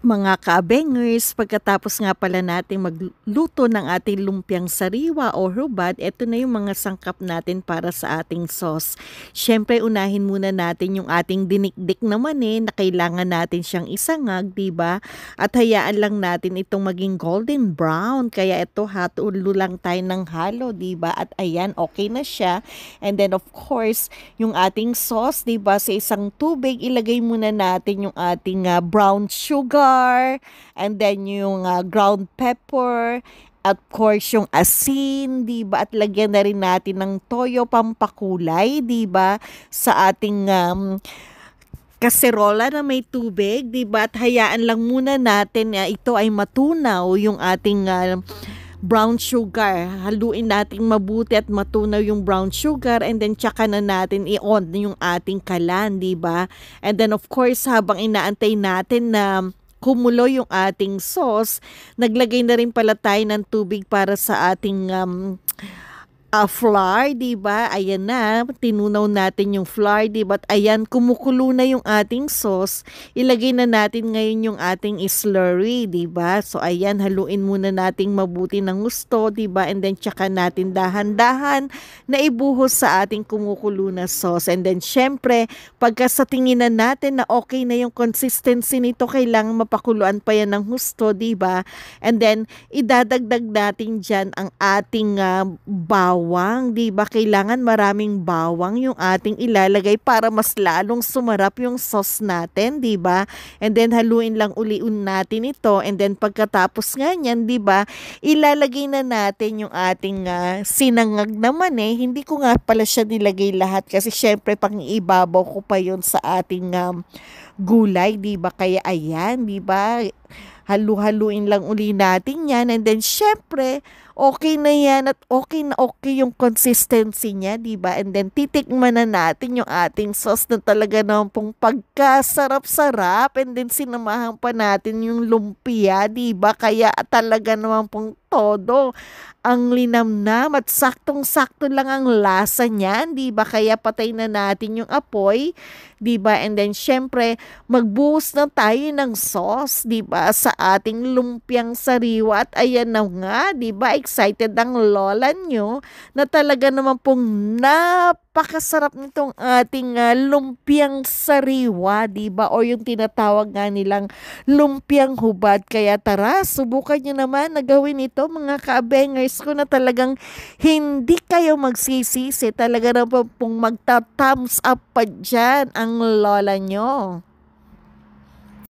Mga kaabengers, pagkatapos nga pala natin magluto ng ating lumpiang sariwa o hubad, eto na yung mga sangkap natin para sa ating sauce. Siyempre, unahin muna natin yung ating dinikdik na mani na kailangan natin siyang isangag, di ba? At hayaan lang natin itong maging golden brown. Kaya ito, hatulo lang tayo ng halo, di ba? At ayan, okay na siya. And then, of course, yung ating sauce, di ba? Sa isang tubig, ilagay muna natin yung ating brown sugar, and then yung ground pepper, at course yung asin, 'di ba? At lagyan na rin natin ng toyo pampakulay, 'di ba? Sa ating kaserola na may tubig, 'di ba? At hayaan lang muna natin ito ay matunaw yung ating brown sugar. Haluin natin mabuti at matunaw yung brown sugar, and then tsaka na natin i-on yung ating kalan, 'di ba? And then of course, habang inaantay natin na kumulo yung ating sauce, naglagay na rin pala tayo ng tubig para sa ating flour, 'di ba? Ayan na, tinunaw natin yung flour, 'di ba? At ayan, kumukulo na yung ating sauce. Ilagay na natin ngayon yung ating slurry, 'di ba? So ayan, haluin muna nating mabuti ng gusto, 'di ba? And then tsaka natin dahan-dahan na ibuhos sa ating kumukulo na sauce. And then syempre, pagka sa tingin na natin na okay na yung consistency nito, kailangan mapakuluan pa yan ng husto, 'di ba? And then idadagdag natin diyan ang ating bawang, 'di ba? Kailangan maraming bawang yung ating ilalagay para mas lalong sumarap yung sauce natin, 'di ba? And then haluin lang uliun natin ito, and then pagkatapos nga niyan, 'di ba? Ilalagay na natin yung ating sinangag naman Hindi ko nga pala siya nilagay lahat kasi syempre pang ibabaw ko pa yon sa ating gulay, 'di ba? Kaya ayan, 'di ba? Halu-haluin lang uli natin yan, and then syempre okay na yan at okay yung consistency niya, di ba? And then titikman na natin yung ating sauce na talaga naman pong pagkasarap-sarap, and then sinamahan pa natin yung lumpia, di ba? Kaya talaga naman pong todo ang linamnam at saktong-sakto lang ang lasa niyan, 'di ba? Kaya patay na natin yung apoy, 'di ba? And then syempre, magbuhos na tayo ng sauce, 'di ba? Sa ating lumpiang sariwa, at ayan na nga, 'di ba? Excited ang lola nyo na talaga naman pong napakasarap nitong ating lumpiang sariwa, 'di ba? O yung tinatawag nga nilang lumpiang hubad. Kaya tara, subukan nyo naman na gawin ito, mga ka-bangers ko, na talagang hindi kayo magsisisi. Talaga na pong magta-thumbs up pa dyan ang lola nyo.